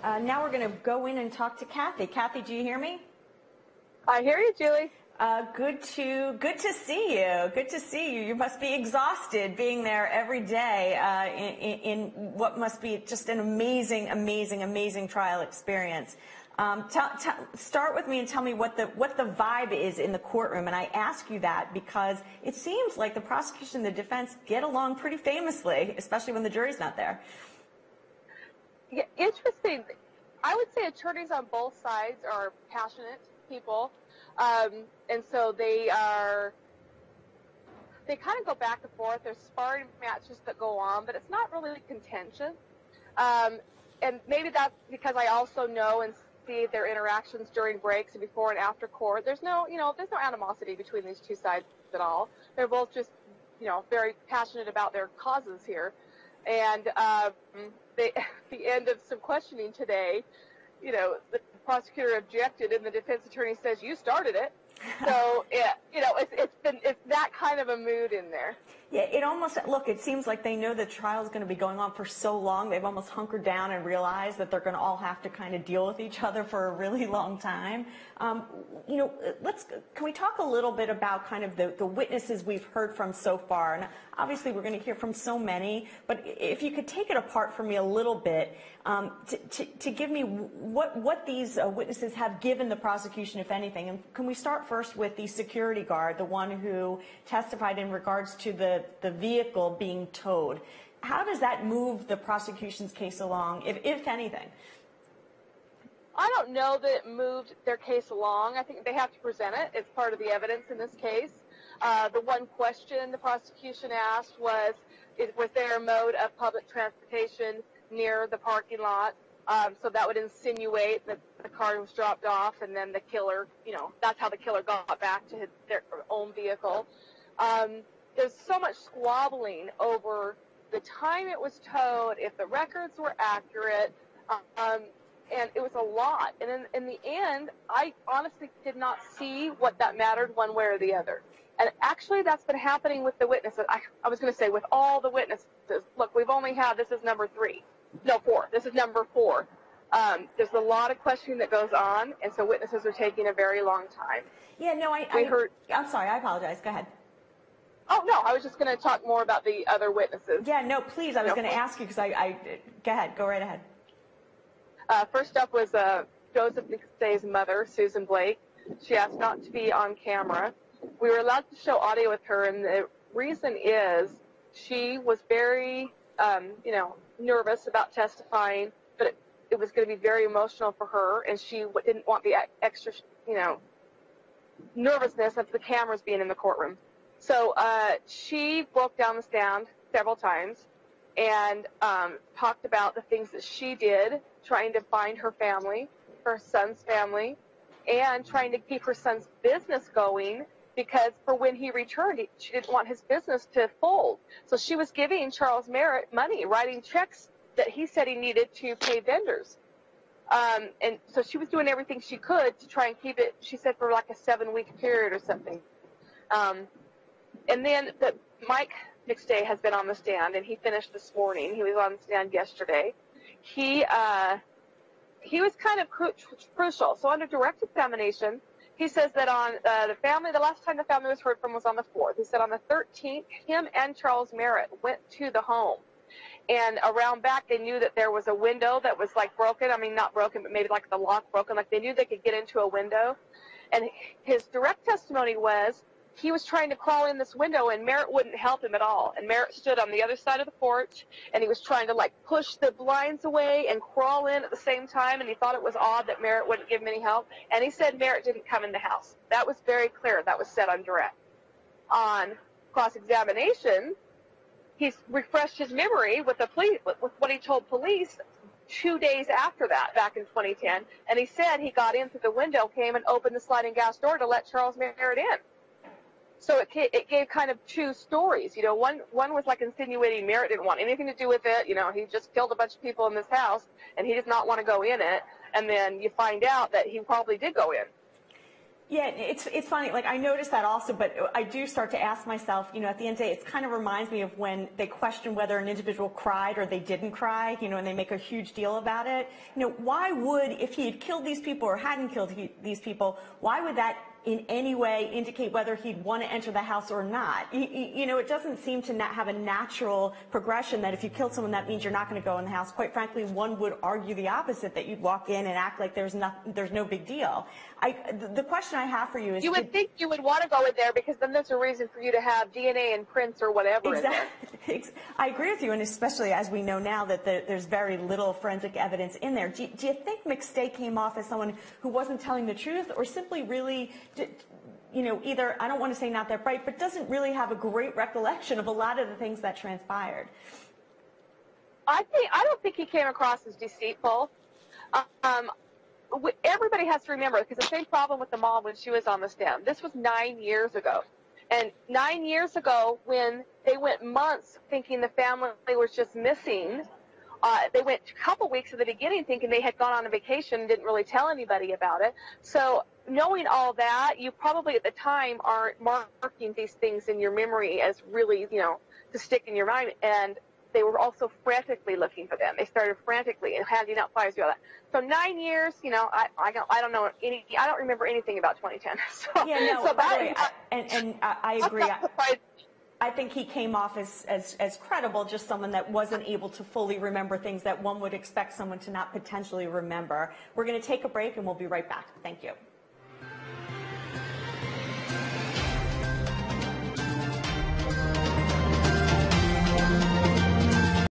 Now we're going to go in and talk to Cathy. Cathy, do you hear me? I hear you, Julie. Good to see you. Good to see you. You must be exhausted being there every day in what must be just an amazing trial experience. Start with me and tell me what the vibe is in the courtroom. And I ask you that because it seems like the prosecution and the defense get along pretty famously, especially when the jury's not there. Yeah, interesting. I would say attorneys on both sides are passionate people, and so they kind of go back and forth. There's sparring matches that go on, but it's not really contentious. And maybe that's because I also know and see their interactions during breaks and before and after court. There's no animosity between these two sides at all. They're both just, very passionate about their causes here. And at the end of some questioning today, the prosecutor objected and the defense attorney says, "You started it." So, it's that kind of a mood in there. Yeah, it seems like they know the trial is going to be going on for so long, they've almost hunkered down and realized that they're going to all have to kind of deal with each other for a really long time. Can we talk a little bit about kind of the witnesses we've heard from so far? And obviously we're going to hear from so many, but if you could take it apart for me a little bit, to give me what these witnesses have given the prosecution, if anything. And can we start first with the security guard, the one who testified in regards to the vehicle being towed? How does that move the prosecution's case along, if anything? I don't know that it moved their case along. I think they have to present it. It's part of the evidence in this case. The one question the prosecution asked was there a mode of public transportation near the parking lot? So that would insinuate that the car was dropped off and then the killer, that's how the killer got back to their own vehicle. There's so much squabbling over the time it was towed, if the records were accurate, and it was a lot. And in the end, I honestly did not see what that mattered one way or the other. And actually, that's been happening with the witnesses. I was going to say with all the witnesses. Look, we've only had, this is number 4. This is number 4. There's a lot of questioning that goes on, and so witnesses are taking a very long time. Yeah, no, I'm sorry, I apologize. Go ahead. Oh, no, I was just going to talk more about the other witnesses. Yeah, no, please, I was going to ask you because go ahead, go right ahead. First up was Joseph McStay's mother, Susan Blake. She asked not to be on camera. We were allowed to show audio with her, and the reason is she was very, nervous about testifying, but it was going to be very emotional for her, and she didn't want the extra, nervousness of the cameras being in the courtroom. So she broke down the stand several times and talked about the things that she did, trying to find her family, her son's family, and trying to keep her son's business going, because for when he returned, she didn't want his business to fold. So she was giving Charles Merritt money, writing checks that he said he needed to pay vendors. And so she was doing everything she could to try and keep it, she said, for like a 7-week period or something. And then Mike McStay has been on the stand, and he finished this morning. He was on the stand yesterday. He was kind of crucial. So under direct examination, he says that on the last time the family was heard from was on the 4th. He said on the 13th, him and Charles Merritt went to the home. And around back, they knew that there was a window that was like broken. I mean, not broken, but maybe like the lock broken. Like they knew they could get into a window. And his direct testimony was he was trying to crawl in this window, and Merritt wouldn't help him at all. And Merritt stood on the other side of the porch, and he was trying to, push the blinds away and crawl in at the same time, and he thought it was odd that Merritt wouldn't give him any help. And he said Merritt didn't come in the house. That was very clear. That was said on direct. On cross-examination, he's refreshed his memory with what he told police 2 days after that, back in 2010, and he said he got in through the window, came and opened the sliding glass door to let Charles Merritt in. So it gave kind of two stories. One was like insinuating Merritt didn't want anything to do with it. He just killed a bunch of people in this house, and he did not want to go in it. And then you find out that he probably did go in. Yeah, it's funny. Like, I noticed that also, but I do start to ask myself, you know, at the end of the day, it kind of reminds me of when they question whether an individual cried or they didn't cry, you know, and they make a huge deal about it. You know, why would, if he had killed these people or hadn't killed these people, why would that in any way indicate whether he'd want to enter the house or not? You know, it doesn't seem to have a natural progression that if you killed someone, that means you're not going to go in the house. Quite frankly, one would argue the opposite, that you'd walk in and act like there's no big deal. The question I have for you is... You would think you would want to go in there because then there's a reason for you to have DNA and prints or whatever Exactly. in there. I agree with you, and especially as we know now that there's very little forensic evidence in there. Do you think McStay came off as someone who wasn't telling the truth, or simply really, you know, either, I don't want to say not that bright, but doesn't really have a great recollection of a lot of the things that transpired? I don't think he came across as deceitful. Everybody has to remember, because the same problem with the mom when she was on the stand. This was 9 years ago. And 9 years ago, when they went months thinking the family was just missing, they went a couple weeks at the beginning thinking they had gone on a vacation and didn't really tell anybody about it. So knowing all that, you probably at the time aren't marking these things in your memory as really, you know, to stick in your mind. And they were also frantically looking for them. They started frantically and handing out flyers through all that. So 9 years, you know, I don't know I don't remember anything about 2010. So, yeah, no, so by the way, and I agree. I think he came off as credible, just someone that wasn't able to fully remember things that one would expect someone to not potentially remember. We're going to take a break and we'll be right back. Thank you.